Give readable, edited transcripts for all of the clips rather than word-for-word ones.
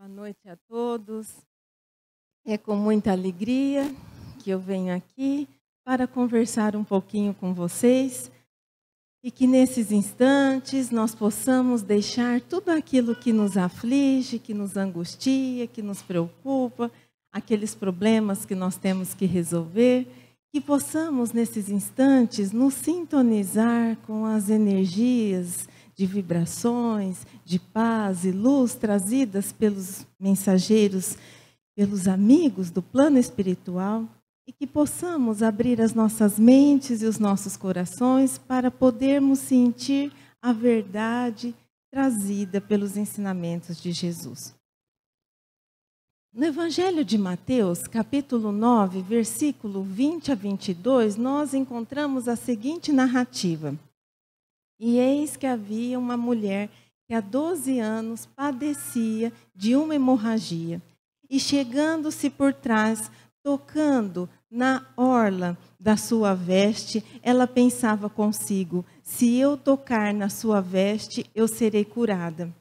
Boa noite a todos. É com muita alegria que eu venho aqui para conversar um pouquinho com vocês e que nesses instantes nós possamos deixar tudo aquilo que nos aflige, que nos angustia, que nos preocupa, aqueles problemas que nós temos que resolver, que possamos nesses instantes nos sintonizar com as energias de vibrações, de paz e luz trazidas pelos mensageiros, pelos amigos do plano espiritual, e que possamos abrir as nossas mentes e os nossos corações para podermos sentir a verdade trazida pelos ensinamentos de Jesus. No Evangelho de Mateus, capítulo 9, versículo 20 a 22, nós encontramos a seguinte narrativa. E eis que havia uma mulher que há 12 anos padecia de uma hemorragia. E chegando-se por trás, tocando na orla da sua veste, ela pensava consigo, se eu tocar na sua veste, eu serei curada.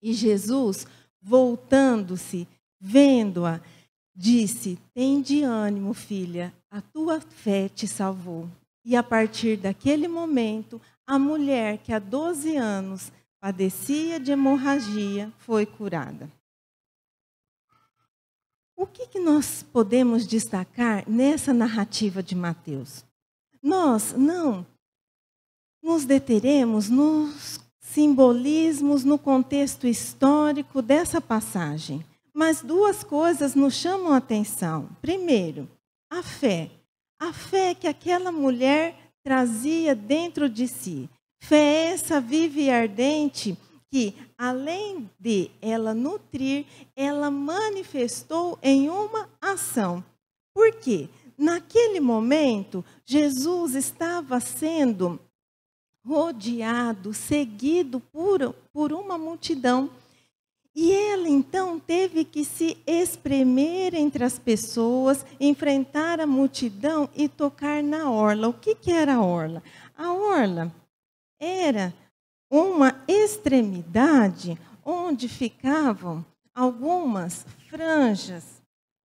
E Jesus, voltando-se, vendo-a, disse, tende ânimo, filha, a tua fé te salvou. E a partir daquele momento, a mulher que há 12 anos padecia de hemorragia foi curada. O que nós podemos destacar nessa narrativa de Mateus? Nós não nos deteremos nos simbolismos, no contexto histórico dessa passagem, mas duas coisas nos chamam a atenção. Primeiro, a fé. A fé que aquela mulher trazia dentro de si. Fé essa viva e ardente que, além de ela nutrir, ela manifestou em uma ação. Por quê? Naquele momento, Jesus estava sendo rodeado, seguido por uma multidão. E ela, então, teve que se espremer entre as pessoas, enfrentar a multidão e tocar na orla. O que era a orla? A orla era uma extremidade onde ficavam algumas franjas.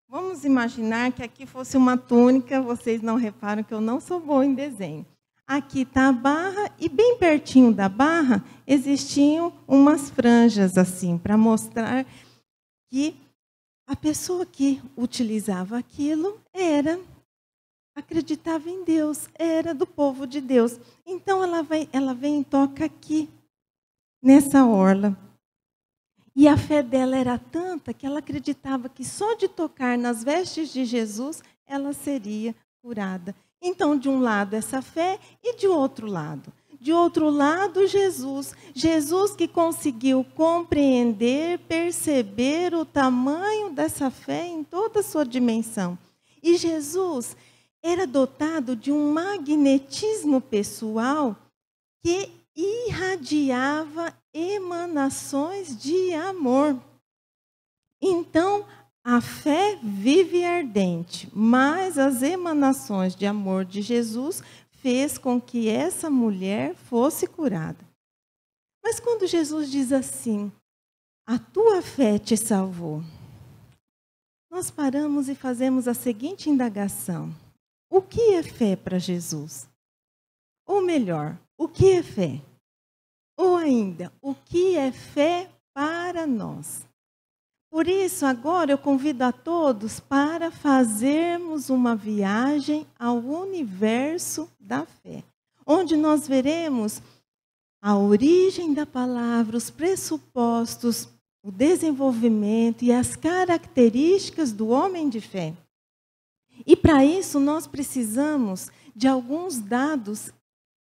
Vamos imaginar que aqui fosse uma túnica, vocês não reparam que eu não sou boa em desenho. Aqui está a barra e bem pertinho da barra existiam umas franjas assim, para mostrar que a pessoa que utilizava aquilo acreditava em Deus, era do povo de Deus. Então ela vem e toca aqui, nessa orla. E a fé dela era tanta que ela acreditava que só de tocar nas vestes de Jesus, ela seria curada. Então, de um lado, essa fé e de outro lado. De outro lado, Jesus. Jesus que conseguiu compreender, perceber o tamanho dessa fé em toda a sua dimensão. E Jesus era dotado de um magnetismo pessoal que irradiava emanações de amor. Então, a fé viva e ardente, mas as emanações de amor de Jesus fez com que essa mulher fosse curada. Mas quando Jesus diz assim, a tua fé te salvou, nós paramos e fazemos a seguinte indagação. O que é fé para Jesus? Ou melhor, o que é fé? Ou ainda, o que é fé para nós? Por isso, agora eu convido a todos para fazermos uma viagem ao universo da fé, onde nós veremos a origem da palavra, os pressupostos, o desenvolvimento e as características do homem de fé. E para isso nós precisamos de alguns dados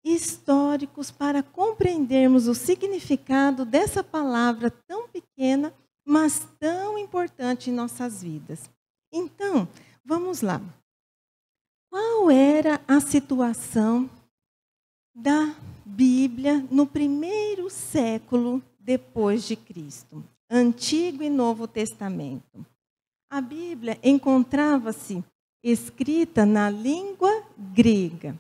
históricos para compreendermos o significado dessa palavra tão pequena, mas tão importante em nossas vidas. Então, vamos lá. Qual era a situação da Bíblia no primeiro século depois de Cristo? Antigo e Novo Testamento. A Bíblia encontrava-se escrita na língua grega.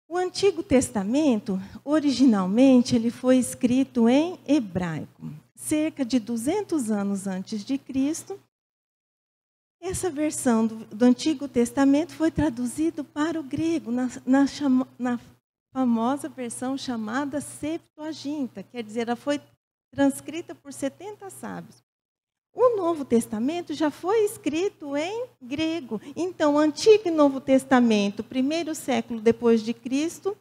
O Antigo Testamento, originalmente, ele foi escrito em hebraico. cerca de 200 anos antes de Cristo, essa versão do Antigo Testamento foi traduzida para o grego, na famosa versão chamada Septuaginta, quer dizer, ela foi transcrita por 70 sábios. O Novo Testamento já foi escrito em grego. Então, Antigo e Novo Testamento, primeiro século depois de Cristo,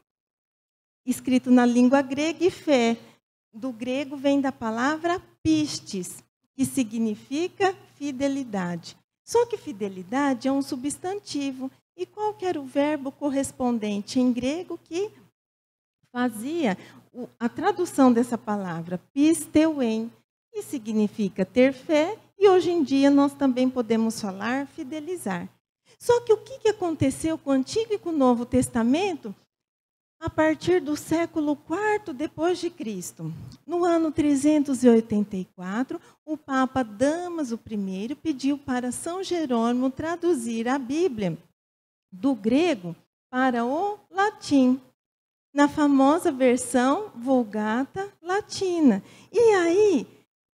escrito na língua grega, e fé, do grego, vem da palavra pistis, que significa fidelidade. Só que fidelidade é um substantivo. E qual que era o verbo correspondente em grego que fazia a tradução dessa palavra? Pisteuen, que significa ter fé, e hoje em dia nós também podemos falar fidelizar. Só que o que aconteceu com o Antigo e com o Novo Testamento a partir do século IV depois de Cristo? No ano 384, o Papa Damaso I pediu para São Jerônimo traduzir a Bíblia do grego para o latim, na famosa versão Vulgata Latina. E aí,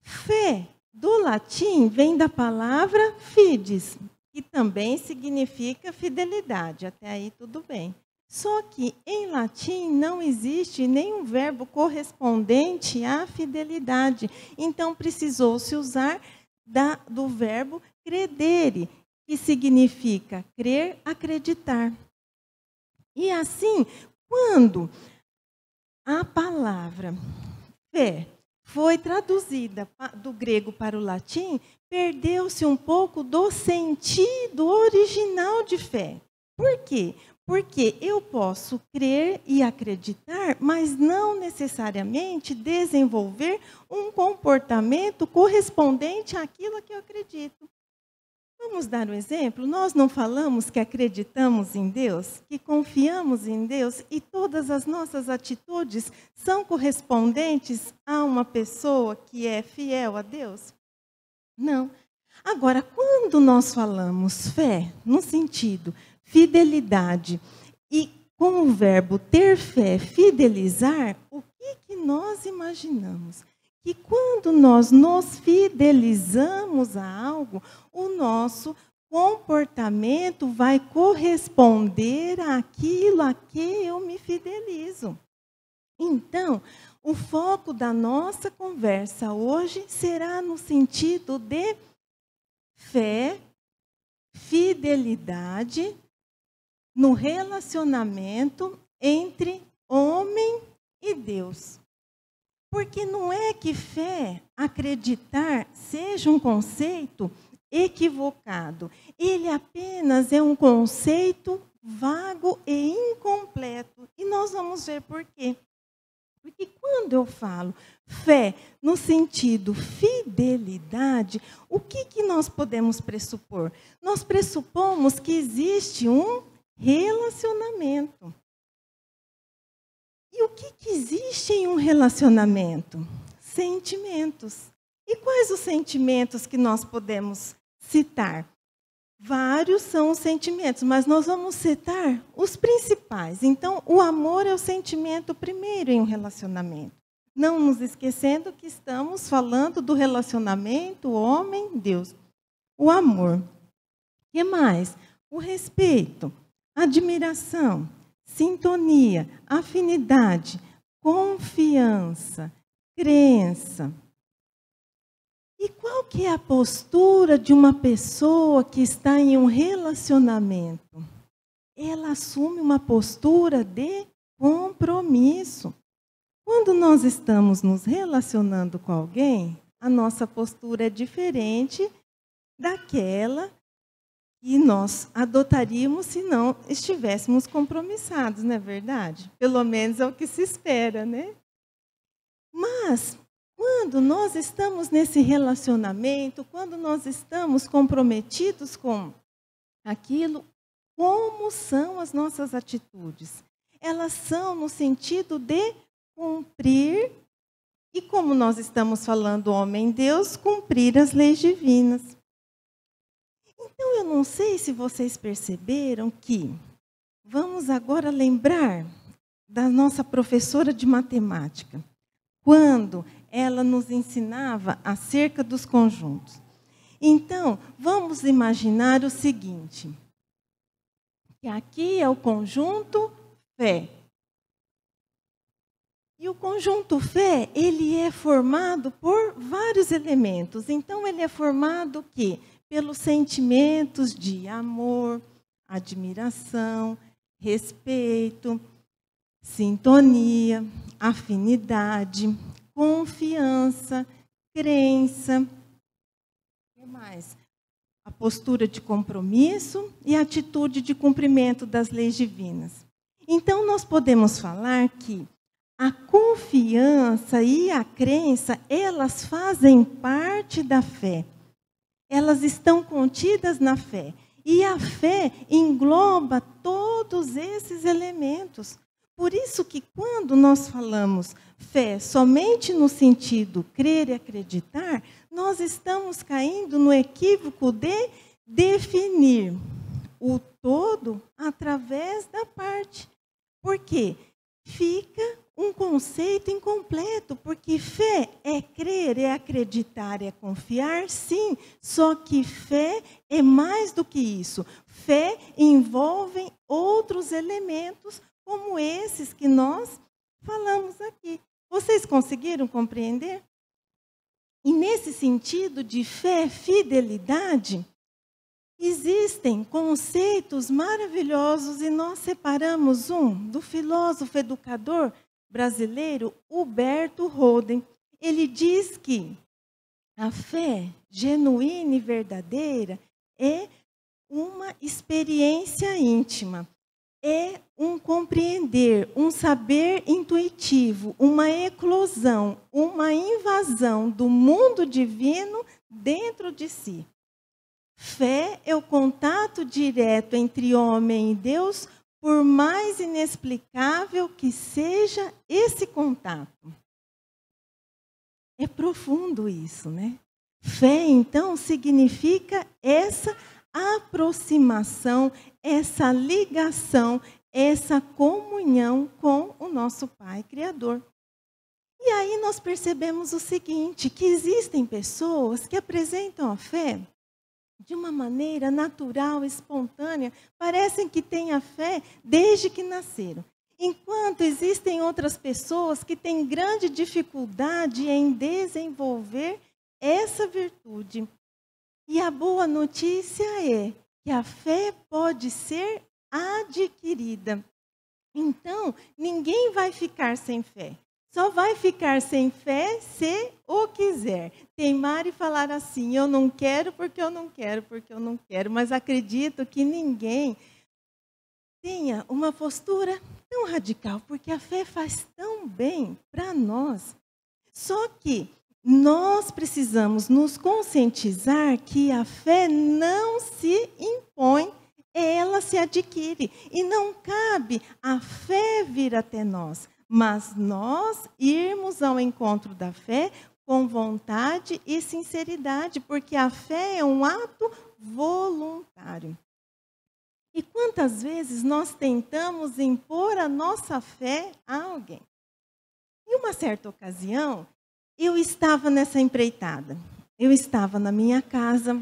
fé do latim vem da palavra fides, que também significa fidelidade. Até aí tudo bem. Só que em latim não existe nenhum verbo correspondente à fidelidade. Então precisou-se usar do verbo credere, que significa crer, acreditar. E assim, quando a palavra fé foi traduzida do grego para o latim, perdeu-se um pouco do sentido original de fé. Por quê? Porque eu posso crer e acreditar, mas não necessariamente desenvolver um comportamento correspondente àquilo que eu acredito. Vamos dar um exemplo? Nós não falamos que acreditamos em Deus, que confiamos em Deus e todas as nossas atitudes são correspondentes a uma pessoa que é fiel a Deus? Não. Agora, quando nós falamos fé, no sentido fidelidade, e com o verbo ter fé, fidelizar, o que nós imaginamos? Que quando nós nos fidelizamos a algo, o nosso comportamento vai corresponder àquilo a que eu me fidelizo. Então, o foco da nossa conversa hoje será no sentido de fé, fidelidade, no relacionamento entre homem e Deus. Porque não é que fé, acreditar, seja um conceito equivocado. Ele apenas é um conceito vago e incompleto. E nós vamos ver por quê. Porque quando eu falo fé no sentido fidelidade, o que nós podemos pressupor? Nós pressupomos que existe um relacionamento. E o que existe em um relacionamento? Sentimentos. E quais os sentimentos que nós podemos citar? Vários são os sentimentos, mas nós vamos citar os principais. Então, o amor é o sentimento primeiro em um relacionamento. Não nos esquecendo que estamos falando do relacionamento homem-Deus. O amor. O que mais? O respeito, admiração, sintonia, afinidade, confiança, crença. E qual que é a postura de uma pessoa que está em um relacionamento? Ela assume uma postura de compromisso. Quando nós estamos nos relacionando com alguém, a nossa postura é diferente daquela que nós adotaríamos se não estivéssemos compromissados, não é verdade? Pelo menos é o que se espera, né? Mas, quando nós estamos nesse relacionamento, quando nós estamos comprometidos com aquilo, como são as nossas atitudes? Elas são no sentido de cumprir, e como nós estamos falando homem-Deus, cumprir as leis divinas. Então, eu não sei se vocês perceberam que, vamos agora lembrar da nossa professora de matemática, quando ela nos ensinava acerca dos conjuntos. Então, vamos imaginar o seguinte, que aqui é o conjunto fé. E o conjunto fé, ele é formado por vários elementos. Então, ele é formado que pelos sentimentos de amor, admiração, respeito, sintonia, afinidade, confiança, crença. O que mais? A postura de compromisso e a atitude de cumprimento das leis divinas. Então, nós podemos falar que a confiança e a crença, elas fazem parte da fé. Elas estão contidas na fé. E a fé engloba todos esses elementos. Por isso que quando nós falamos fé somente no sentido crer e acreditar, nós estamos caindo no equívoco de definir o todo através da parte. Por quê? Fica um conceito incompleto, porque fé é crer, é acreditar, é confiar, sim. Só que fé é mais do que isso. Fé envolve outros elementos, como esses que nós falamos aqui. Vocês conseguiram compreender? E nesse sentido de fé, fidelidade, existem conceitos maravilhosos e nós separamos um do filósofo educador brasileiro Huberto Roden. Ele diz que a fé genuína e verdadeira é uma experiência íntima, é um compreender, um saber intuitivo, uma eclosão, uma invasão do mundo divino dentro de si. Fé é o contato direto entre homem e Deus, por mais inexplicável que seja esse contato. É profundo isso, né? Fé, então, significa essa aproximação, essa ligação, essa comunhão com o nosso Pai Criador. E aí nós percebemos o seguinte, que existem pessoas que apresentam a fé de uma maneira natural, espontânea, parecem que têm a fé desde que nasceram. Enquanto existem outras pessoas que têm grande dificuldade em desenvolver essa virtude. E a boa notícia é que a fé pode ser adquirida. Então, ninguém vai ficar sem fé. Só vai ficar sem fé se o quiser. Teimar e falar assim, eu não quero porque eu não quero, porque eu não quero. Mas acredito que ninguém tenha uma postura tão radical, porque a fé faz tão bem para nós. Só que nós precisamos nos conscientizar que a fé não se impõe, ela se adquire. E não cabe a fé vir até nós, mas nós irmos ao encontro da fé com vontade e sinceridade, porque a fé é um ato voluntário. E quantas vezes nós tentamos impor a nossa fé a alguém? Em uma certa ocasião, eu estava nessa empreitada. Eu estava na minha casa,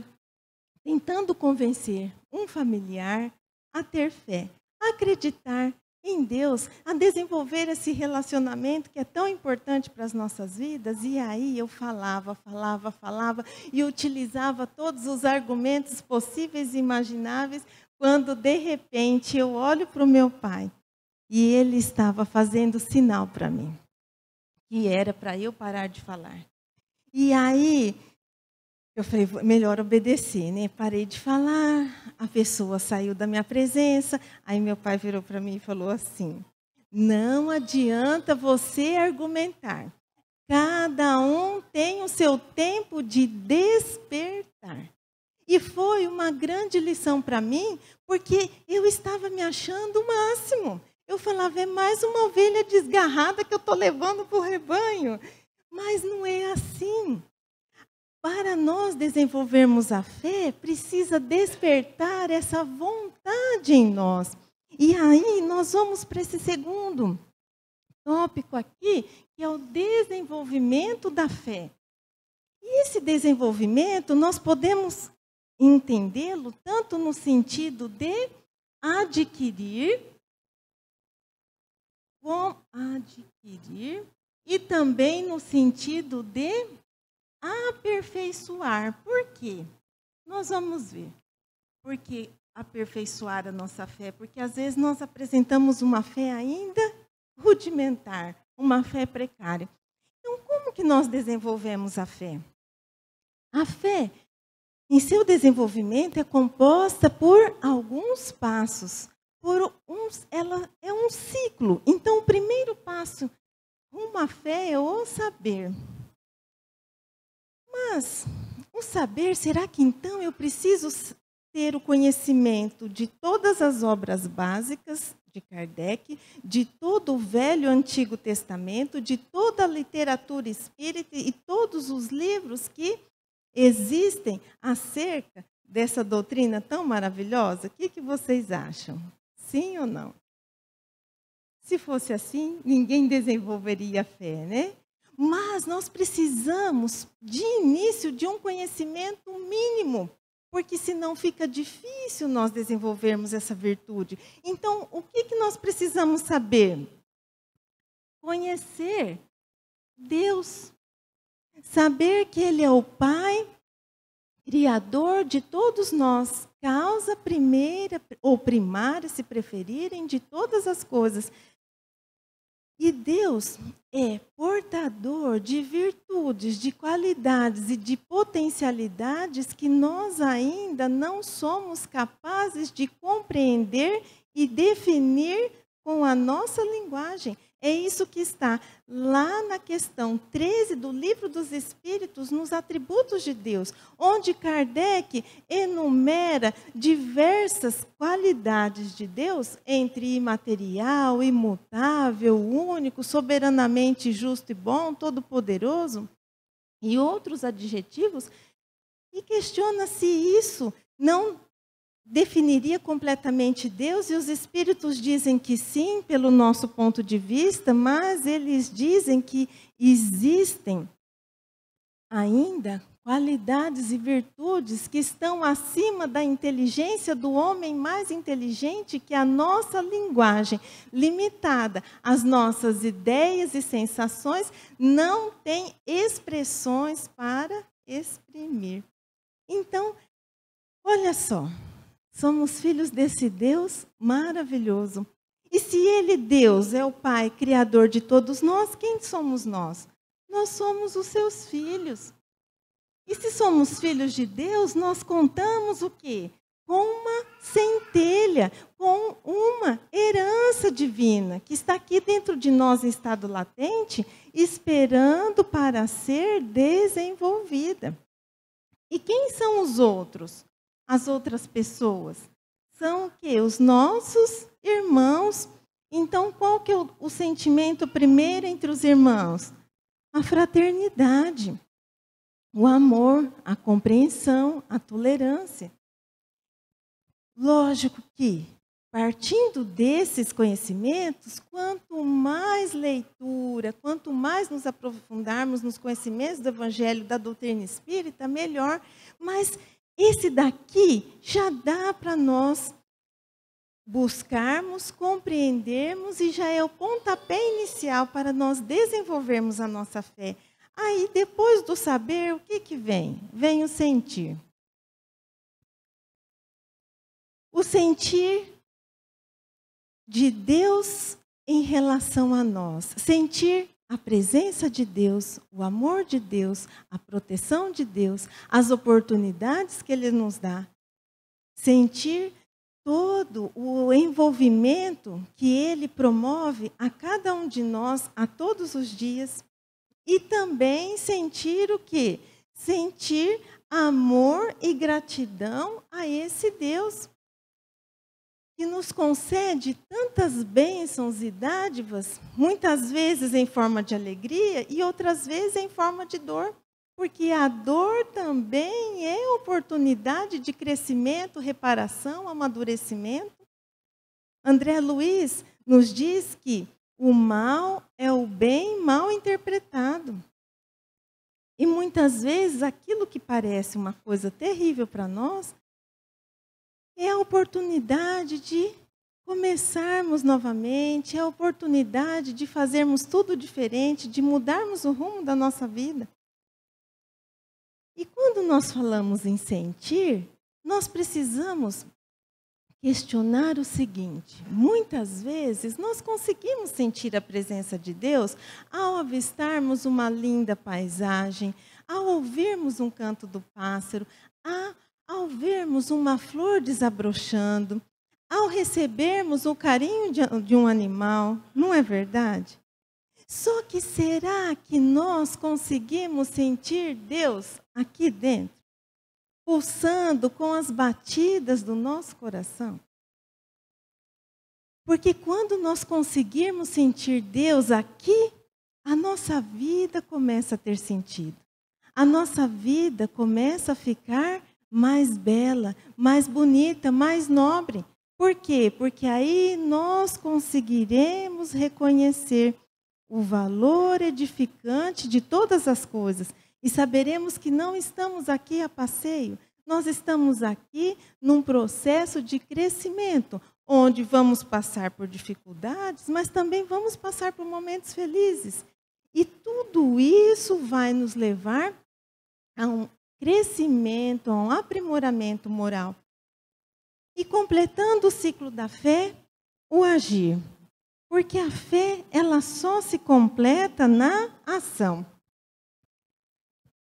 tentando convencer um familiar a ter fé, a acreditar em Deus, a desenvolver esse relacionamento que é tão importante para as nossas vidas. E aí eu falava, e utilizava todos os argumentos possíveis e imagináveis, quando de repente eu olho para o meu pai e ele estava fazendo sinal para mim, que era para eu parar de falar. E aí eu falei, melhor obedecer, né? Parei de falar, a pessoa saiu da minha presença, aí meu pai virou para mim e falou assim, não adianta você argumentar, cada um tem o seu tempo de despertar. E foi uma grande lição para mim, porque eu estava me achando o máximo. Eu falava, é mais uma ovelha desgarrada que eu estou levando para o rebanho. Mas não é assim. Para nós desenvolvermos a fé, precisa despertar essa vontade em nós. E aí nós vamos para esse segundo tópico aqui, que é o desenvolvimento da fé. E esse desenvolvimento nós podemos entendê-lo tanto no sentido de adquirir e também no sentido de aperfeiçoar. Por quê? Nós vamos ver. Por que aperfeiçoar a nossa fé? Porque às vezes nós apresentamos uma fé ainda rudimentar, uma fé precária. Então, como que nós desenvolvemos a fé? A fé, em seu desenvolvimento, é composta por alguns passos. Ela é um ciclo. Então, o primeiro passo rumo à fé é o saber. Mas, o saber, será que então eu preciso ter o conhecimento de todas as obras básicas de Kardec, de todo o Velho e Antigo Testamento, de toda a literatura espírita e todos os livros que existem acerca dessa doutrina tão maravilhosa? O que vocês acham? Sim ou não? Se fosse assim, ninguém desenvolveria a fé, né? Mas nós precisamos, de início, de um conhecimento mínimo, porque senão fica difícil nós desenvolvermos essa virtude. Então, o que nós precisamos saber? Conhecer Deus. Saber que Ele é o Pai, Criador de todos nós, causa primeira ou primária, se preferirem, de todas as coisas. E Deus é portador de virtudes, de qualidades e de potencialidades que nós ainda não somos capazes de compreender e definir com a nossa linguagem. É isso que está lá na questão 13 do Livro dos Espíritos, nos atributos de Deus, onde Kardec enumera diversas qualidades de Deus, entre imaterial, imutável, único, soberanamente justo e bom, todo-poderoso, e outros adjetivos, e questiona se isso não definiria completamente Deus, e os espíritos dizem que sim, pelo nosso ponto de vista, mas eles dizem que existem ainda qualidades e virtudes que estão acima da inteligência do homem mais inteligente, que a nossa linguagem, limitada às nossas ideias e sensações, não tem expressões para exprimir. Então, olha só. Somos filhos desse Deus maravilhoso. E se Ele, Deus, é o Pai, Criador de todos nós, quem somos nós? Nós somos os seus filhos. E se somos filhos de Deus, nós contamos o quê? Com uma centelha, com uma herança divina, que está aqui dentro de nós em estado latente, esperando para ser desenvolvida. E quem são os outros? As outras pessoas são o quê? Os nossos irmãos. Então, qual que é o sentimento primeiro entre os irmãos? A fraternidade, o amor, a compreensão, a tolerância. Lógico que, partindo desses conhecimentos, quanto mais leitura, quanto mais nos aprofundarmos nos conhecimentos do Evangelho, da doutrina espírita, melhor. Mas esse daqui já dá para nós buscarmos, compreendermos e já é o pontapé inicial para nós desenvolvermos a nossa fé. Aí, depois do saber, o que vem? Vem o sentir. O sentir de Deus em relação a nós. Sentir a presença de Deus, o amor de Deus, a proteção de Deus, as oportunidades que Ele nos dá. Sentir todo o envolvimento que Ele promove a cada um de nós, a todos os dias. E também sentir o quê? Sentir amor e gratidão a esse Deus que nos concede tantas bênçãos e dádivas, muitas vezes em forma de alegria e outras vezes em forma de dor, porque a dor também é oportunidade de crescimento, reparação, amadurecimento. André Luiz nos diz que O mal é o bem mal interpretado. E muitas vezes aquilo que parece uma coisa terrível para nós é a oportunidade de começarmos novamente, é a oportunidade de fazermos tudo diferente, de mudarmos o rumo da nossa vida. E quando nós falamos em sentir, nós precisamos questionar o seguinte: muitas vezes nós conseguimos sentir a presença de Deus ao avistarmos uma linda paisagem, ao ouvirmos um canto do pássaro, ao vermos uma flor desabrochando, ao recebermos o carinho de um animal, não é verdade? Só que será que nós conseguimos sentir Deus aqui dentro, pulsando com as batidas do nosso coração? Porque quando nós conseguirmos sentir Deus aqui, a nossa vida começa a ter sentido. A nossa vida começa a ficar mais bela, mais bonita, mais nobre. Por quê? Porque aí nós conseguiremos reconhecer o valor edificante de todas as coisas e saberemos que não estamos aqui a passeio, nós estamos aqui num processo de crescimento, onde vamos passar por dificuldades, mas também vamos passar por momentos felizes. E tudo isso vai nos levar a um crescimento, a um aprimoramento moral. E completando o ciclo da fé, o agir. Porque a fé, ela só se completa na ação.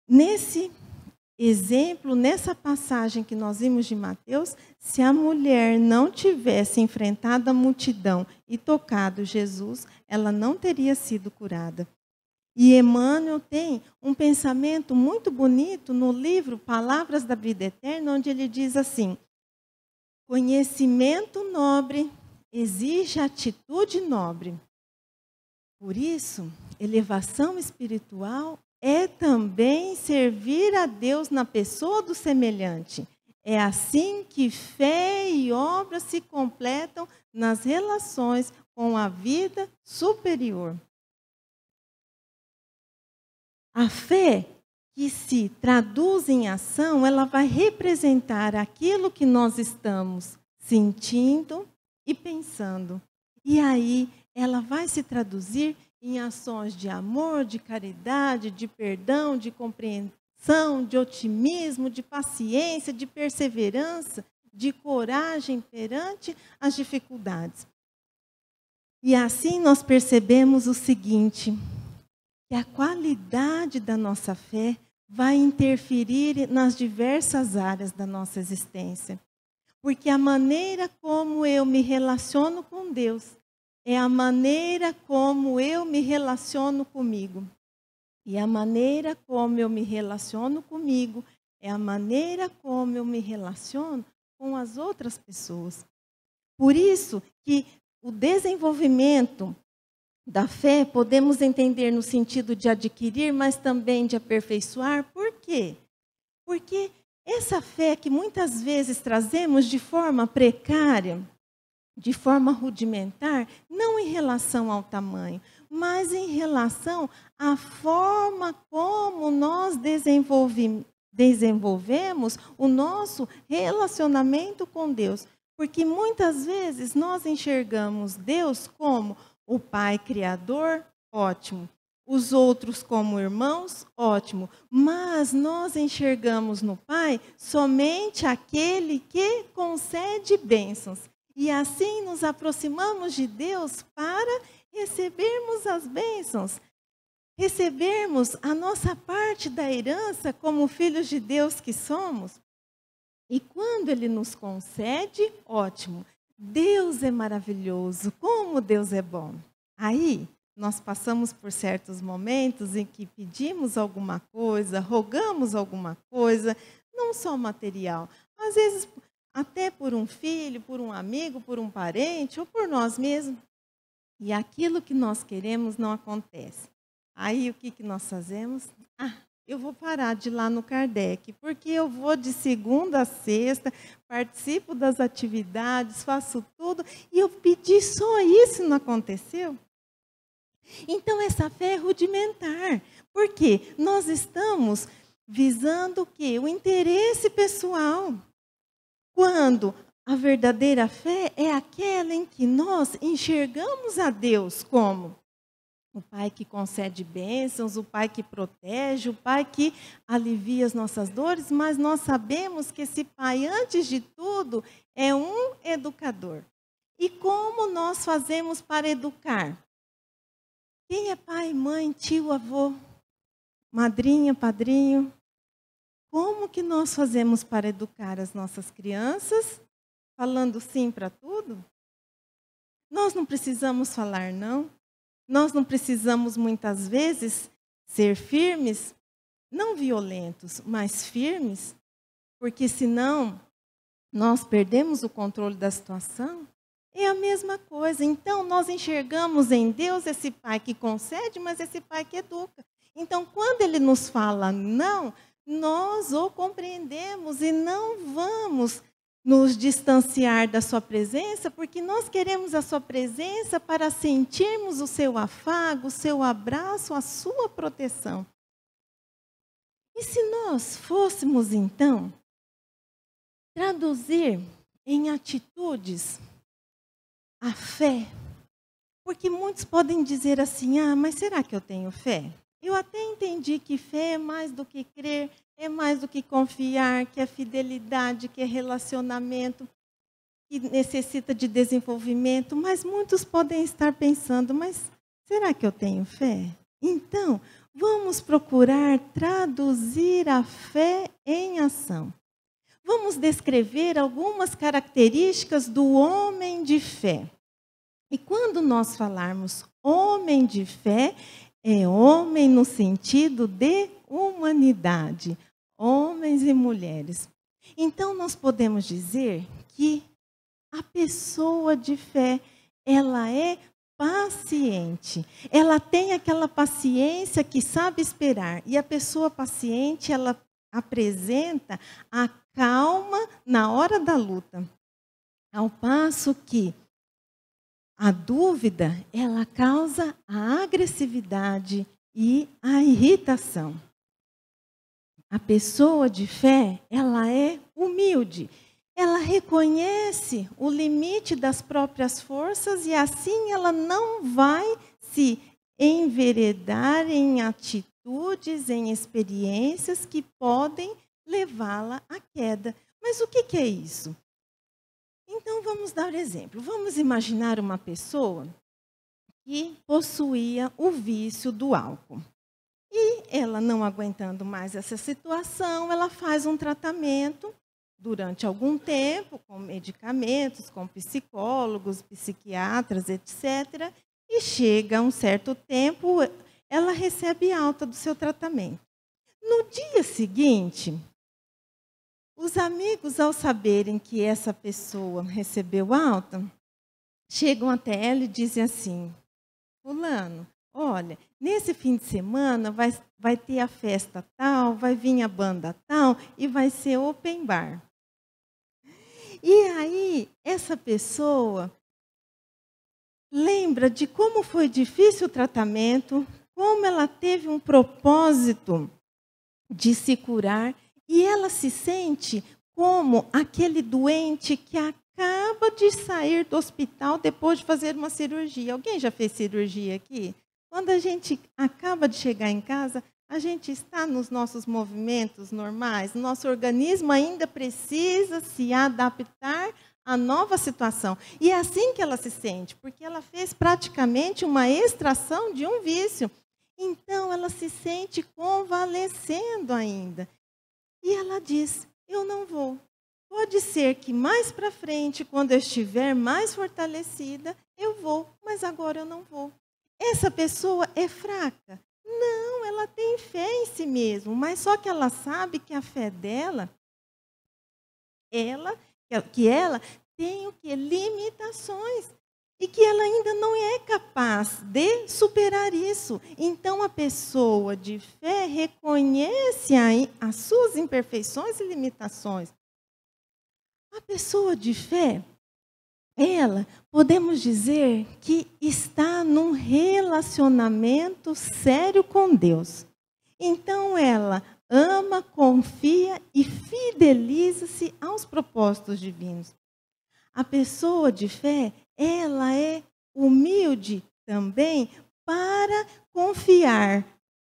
Nesse exemplo, nessa passagem que nós vimos de Mateus, se a mulher não tivesse enfrentado a multidão e tocado Jesus, ela não teria sido curada. E Emmanuel tem um pensamento muito bonito no livro Palavras da Vida Eterna, onde ele diz assim: conhecimento nobre exige atitude nobre. Por isso, elevação espiritual é também servir a Deus na pessoa do semelhante. É assim que fé e obra se completam nas relações com a vida superior. A fé que se traduz em ação, ela vai representar aquilo que nós estamos sentindo e pensando. E aí ela vai se traduzir em ações de amor, de caridade, de perdão, de compreensão, de otimismo, de paciência, de perseverança, de coragem perante as dificuldades. E assim nós percebemos o seguinte: que a qualidade da nossa fé vai interferir nas diversas áreas da nossa existência. Porque a maneira como eu me relaciono com Deus é a maneira como eu me relaciono comigo. E a maneira como eu me relaciono comigo é a maneira como eu me relaciono com as outras pessoas. Por isso que o desenvolvimento da fé podemos entender no sentido de adquirir, mas também de aperfeiçoar. Por quê? Porque essa fé que muitas vezes trazemos de forma precária, de forma rudimentar, não em relação ao tamanho, mas em relação à forma como nós desenvolvemos o nosso relacionamento com Deus. Porque muitas vezes nós enxergamos Deus como o Pai Criador, ótimo. Os outros como irmãos, ótimo. Mas nós enxergamos no Pai somente aquele que concede bênçãos. E assim nos aproximamos de Deus para recebermos as bênçãos. Recebermos a nossa parte da herança como filhos de Deus que somos. E quando Ele nos concede, ótimo. Deus é maravilhoso, como Deus é bom. Aí, nós passamos por certos momentos em que pedimos alguma coisa, rogamos alguma coisa, não só material, às vezes até por um filho, por um amigo, por um parente ou por nós mesmos. E aquilo que nós queremos não acontece. Aí, o que nós fazemos? Eu vou parar de ir lá no Kardec, porque eu vou de segunda a sexta, participo das atividades, faço tudo, e eu pedi só isso e não aconteceu? Então, essa fé é rudimentar. Por quê? Nós estamos visando o quê? O interesse pessoal. Quando a verdadeira fé é aquela em que nós enxergamos a Deus como o Pai que concede bênçãos, o Pai que protege, o Pai que alivia as nossas dores, mas nós sabemos que esse Pai, antes de tudo, é um educador. E como nós fazemos para educar? Quem é pai, mãe, tio, avô, madrinha, padrinho? Como que nós fazemos para educar as nossas crianças? Falando sim para tudo? Nós não precisamos falar não. Nós não precisamos, muitas vezes, ser firmes, não violentos, mas firmes, porque senão nós perdemos o controle da situação. É a mesma coisa. Então, nós enxergamos em Deus esse Pai que concede, mas esse Pai que educa. Então, quando Ele nos fala não, nós o compreendemos e não vamos nos distanciar da sua presença, porque nós queremos a sua presença para sentirmos o seu afago, o seu abraço, a sua proteção. E se nós fôssemos, então, traduzir em atitudes a fé, porque muitos podem dizer assim, mas será que eu tenho fé? Eu até entendi que fé é mais do que crer, é mais do que confiar, que é fidelidade, que é relacionamento, que necessita de desenvolvimento, mas muitos podem estar pensando, mas será que eu tenho fé? Então, vamos procurar traduzir a fé em ação. Vamos descrever algumas características do homem de fé. E quando nós falarmos homem de fé, é homem no sentido de humanidade, homens e mulheres. Então, nós podemos dizer que a pessoa de fé, ela é paciente. Ela tem aquela paciência que sabe esperar. E a pessoa paciente, ela apresenta a calma na hora da luta. Ao passo que a dúvida, ela causa a agressividade e a irritação. A pessoa de fé, ela é humilde. Ela reconhece o limite das próprias forças e assim ela não vai se enveredar em atitudes, em experiências que podem levá-la à queda. Mas o que é isso? Então, vamos dar exemplo. Vamos imaginar uma pessoa que possuía o vício do álcool. E ela, não aguentando mais essa situação, ela faz um tratamento durante algum tempo, com medicamentos, com psicólogos, psiquiatras, etc. E chega a um certo tempo, ela recebe alta do seu tratamento. No dia seguinte, os amigos, ao saberem que essa pessoa recebeu alta, chegam até ela e dizem assim, fulano, olha, nesse fim de semana vai ter a festa tal, vai vir a banda tal e vai ser open bar. E aí, essa pessoa lembra de como foi difícil o tratamento, como ela teve um propósito de se curar, e ela se sente como aquele doente que acaba de sair do hospital depois de fazer uma cirurgia. Alguém já fez cirurgia aqui? Quando a gente acaba de chegar em casa, a gente está nos nossos movimentos normais, nosso organismo ainda precisa se adaptar à nova situação. E é assim que ela se sente, porque ela fez praticamente uma extração de um vício. Então, ela se sente convalescendo ainda. E ela diz, eu não vou. Pode ser que mais para frente, quando eu estiver mais fortalecida, eu vou, mas agora eu não vou. Essa pessoa é fraca? Não, ela tem fé em si mesma, mas só que ela sabe que a fé dela, ela tem o quê? Limitações. E que ela ainda não é capaz de superar isso. Então, a pessoa de fé reconhece as suas imperfeições e limitações. A pessoa de fé, ela, podemos dizer que está num relacionamento sério com Deus. Então ela ama, confia e fideliza-se aos propósitos divinos. A pessoa de fé, ela é humilde também para confiar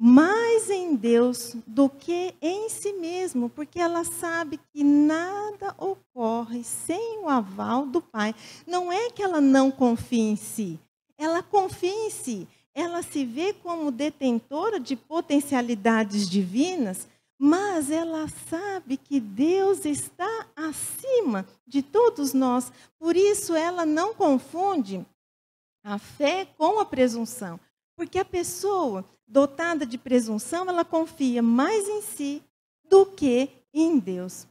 mais em Deus do que em si mesmo, porque ela sabe que nada ocorre sem o aval do Pai. Não é que ela não confia em si, ela confia em si. Ela se vê como detentora de potencialidades divinas, mas ela sabe que Deus está acima de todos nós. Por isso ela não confunde a fé com a presunção. Porque a pessoa dotada de presunção, ela confia mais em si do que em Deus.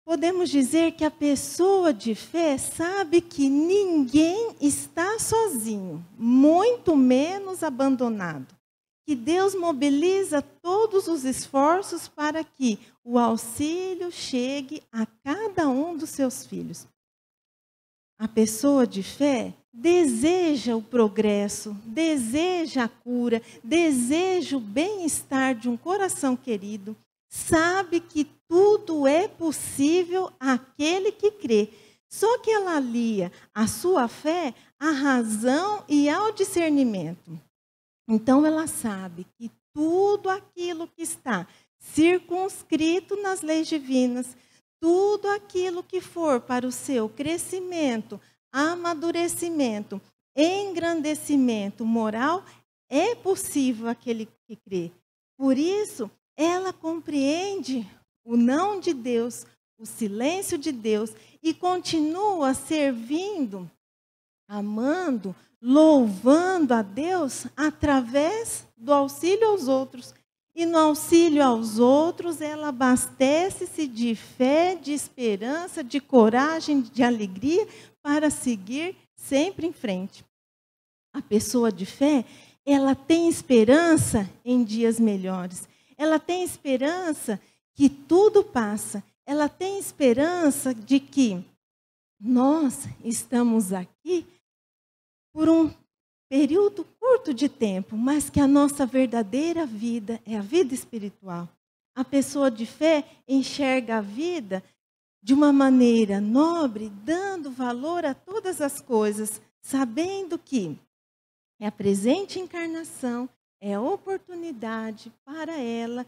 Podemos dizer que a pessoa de fé sabe que ninguém está sozinho, muito menos abandonado. Que Deus mobiliza todos os esforços para que o auxílio chegue a cada um dos seus filhos. A pessoa de fé deseja o progresso, deseja a cura, deseja o bem-estar de um coração querido, sabe que tudo é possível àquele que crê. Só que ela alia a sua fé à razão e ao discernimento. Então ela sabe que tudo aquilo que está circunscrito nas leis divinas, tudo aquilo que for para o seu crescimento, amadurecimento, engrandecimento moral, é possível àquele que crê. Por isso, ela compreende o não de Deus, o silêncio de Deus e continua servindo, amando, louvando a Deus através do auxílio aos outros. E no auxílio aos outros, ela abastece-se de fé, de esperança, de coragem, de alegria para seguir sempre em frente. A pessoa de fé, ela tem esperança em dias melhores. Ela tem esperança que tudo passa. Ela tem esperança de que nós estamos aqui por um período curto de tempo, mas que a nossa verdadeira vida é a vida espiritual. A pessoa de fé enxerga a vida de uma maneira nobre, dando valor a todas as coisas, sabendo que é a presente encarnação, é a oportunidade para ela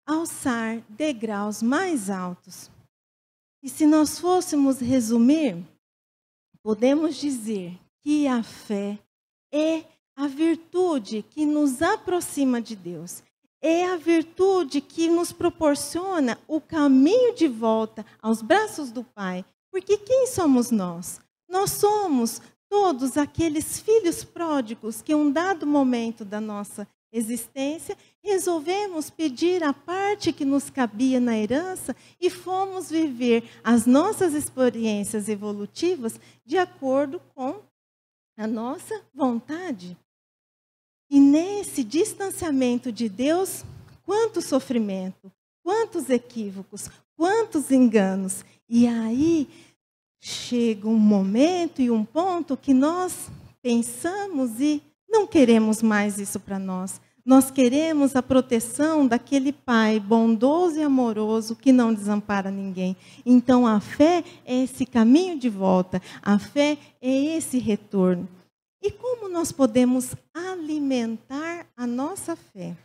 alçar degraus mais altos. E se nós fôssemos resumir, podemos dizer que a fé é a virtude que nos aproxima de Deus. É a virtude que nos proporciona o caminho de volta aos braços do Pai. Porque quem somos nós? Nós somos todos aqueles filhos pródigos que, em um dado momento da nossa existência, resolvemos pedir a parte que nos cabia na herança e fomos viver as nossas experiências evolutivas de acordo com a nossa vontade. E nesse distanciamento de Deus, quanto sofrimento, quantos equívocos, quantos enganos. E aí chega um momento e um ponto que nós pensamos e não queremos mais isso para nós. Nós queremos a proteção daquele Pai bondoso e amoroso que não desampara ninguém. Então a fé é esse caminho de volta, a fé é esse retorno. E como nós podemos alimentar a nossa fé?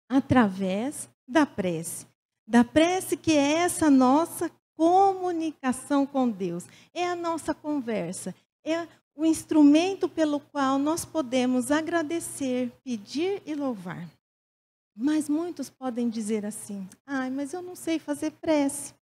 Através da prece. Da prece que é essa nossa comunicação com Deus. É a nossa conversa. É o instrumento pelo qual nós podemos agradecer, pedir e louvar. Mas muitos podem dizer assim: mas eu não sei fazer prece.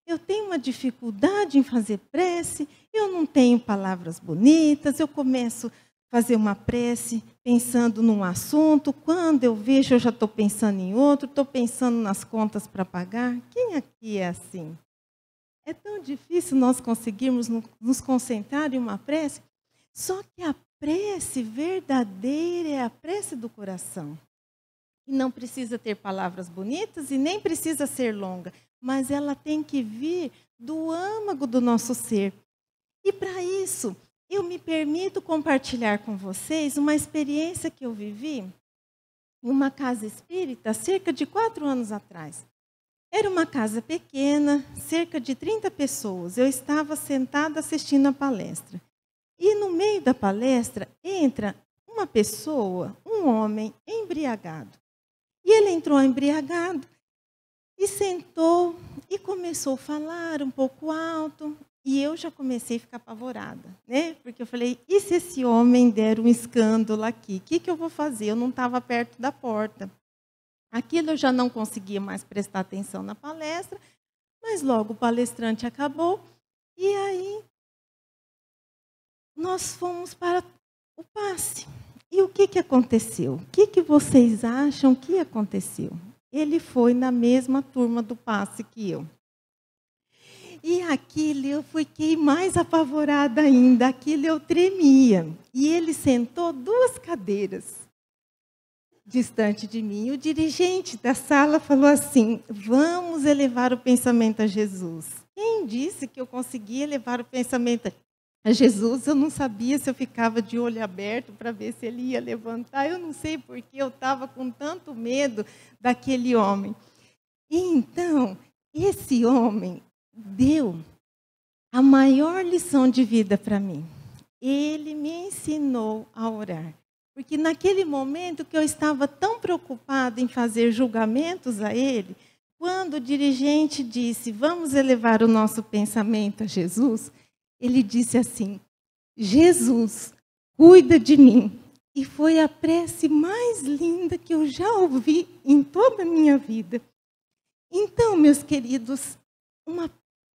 Eu tenho uma dificuldade em fazer prece, eu não tenho palavras bonitas, eu começo a fazer uma prece pensando num assunto, quando eu vejo eu já estou pensando em outro, estou pensando nas contas para pagar. Quem aqui é assim? É tão difícil nós conseguirmos nos concentrar em uma prece, só que a prece verdadeira é a prece do coração. E não precisa ter palavras bonitas e nem precisa ser longa, mas ela tem que vir do âmago do nosso ser. E para isso, eu me permito compartilhar com vocês uma experiência que eu vivi em uma casa espírita cerca de 4 anos atrás. Era uma casa pequena, cerca de 30 pessoas. Eu estava sentada assistindo a palestra. E no meio da palestra entra uma pessoa, um homem embriagado. E ele entrou embriagado e sentou e começou a falar um pouco alto. E eu já comecei a ficar apavorada, né? Porque eu falei, e se esse homem der um escândalo aqui? O que eu vou fazer? Eu não estava perto da porta. Aquilo eu já não conseguia mais prestar atenção na palestra, mas logo o palestrante acabou. E aí nós fomos para o passe. E o que aconteceu? O que vocês acham que aconteceu? Ele foi na mesma turma do passe que eu. E aquilo eu fiquei mais apavorada ainda, aquilo eu tremia. E ele sentou 2 cadeiras distante de mim. O dirigente da sala falou assim, vamos elevar o pensamento a Jesus. Quem disse que eu conseguia elevar o pensamento a Jesus? Eu não sabia se eu ficava de olho aberto para ver se ele ia levantar. Eu não sei porque eu estava com tanto medo daquele homem. E então, esse homem deu a maior lição de vida para mim. Ele me ensinou a orar. Porque naquele momento que eu estava tão preocupada em fazer julgamentos a ele, quando o dirigente disse, vamos elevar o nosso pensamento a Jesus, ele disse assim, Jesus, cuida de mim. E foi a prece mais linda que eu já ouvi em toda a minha vida. Então, meus queridos, uma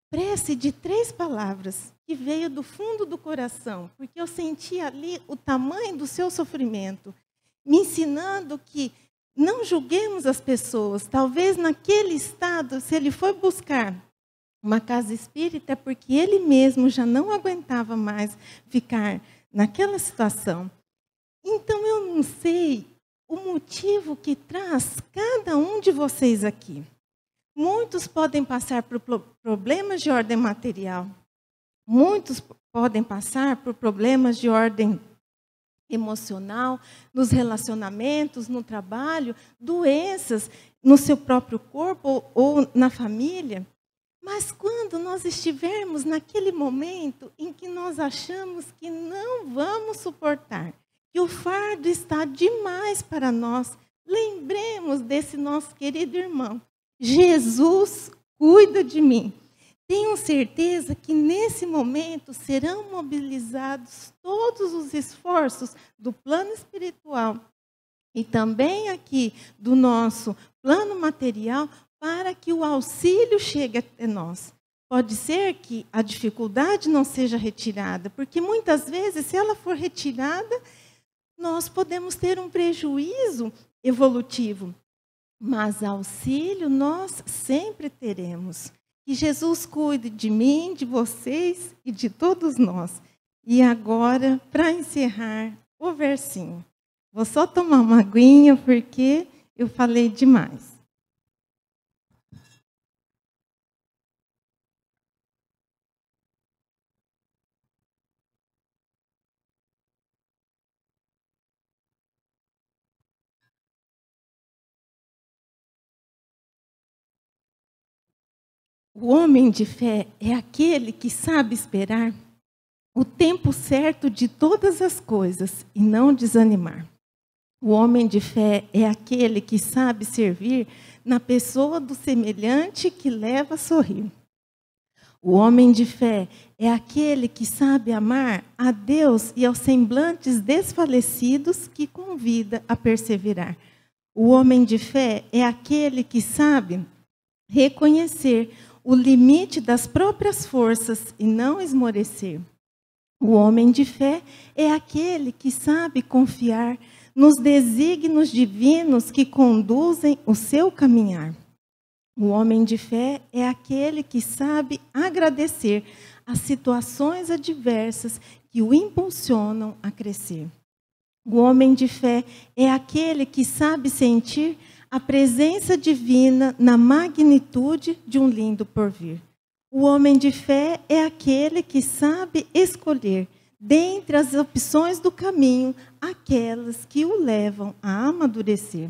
prece de 3 palavras que veio do fundo do coração, porque eu senti ali o tamanho do seu sofrimento, me ensinando que não julguemos as pessoas. Talvez naquele estado, se ele foi buscar uma casa espírita, é porque ele mesmo já não aguentava mais ficar naquela situação. Então, eu não sei o motivo que traz cada um de vocês aqui. Muitos podem passar por problemas de ordem material. Muitos podem passar por problemas de ordem emocional, nos relacionamentos, no trabalho, doenças no seu próprio corpo ou na família. Mas quando nós estivermos naquele momento em que nós achamos que não vamos suportar, que o fardo está demais para nós, lembremos desse nosso querido irmão. Jesus cuida de mim. Tenho certeza que nesse momento serão mobilizados todos os esforços do plano espiritual e também aqui do nosso plano material para que o auxílio chegue até nós. Pode ser que a dificuldade não seja retirada, porque muitas vezes, se ela for retirada, nós podemos ter um prejuízo evolutivo. Mas auxílio nós sempre teremos. Que Jesus cuide de mim, de vocês e de todos nós. E agora, para encerrar o versinho, vou só tomar uma aguinha porque eu falei demais. O homem de fé é aquele que sabe esperar o tempo certo de todas as coisas e não desanimar. O homem de fé é aquele que sabe servir na pessoa do semelhante que leva a sorrir. O homem de fé é aquele que sabe amar a Deus e aos semblantes desfalecidos que convida a perseverar. O homem de fé é aquele que sabe reconhecer o limite das próprias forças e não esmorecer. O homem de fé é aquele que sabe confiar nos desígnios divinos que conduzem o seu caminhar. O homem de fé é aquele que sabe agradecer as situações adversas que o impulsionam a crescer. O homem de fé é aquele que sabe sentir a presença divina na magnitude de um lindo porvir. O homem de fé é aquele que sabe escolher, dentre as opções do caminho, aquelas que o levam a amadurecer.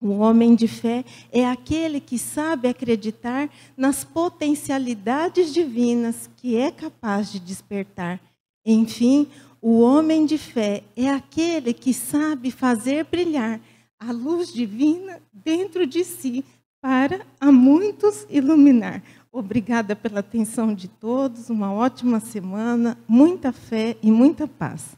O homem de fé é aquele que sabe acreditar nas potencialidades divinas que é capaz de despertar. Enfim, o homem de fé é aquele que sabe fazer brilhar a luz divina dentro de si para a muitos iluminar. Obrigada pela atenção de todos, uma ótima semana, muita fé e muita paz.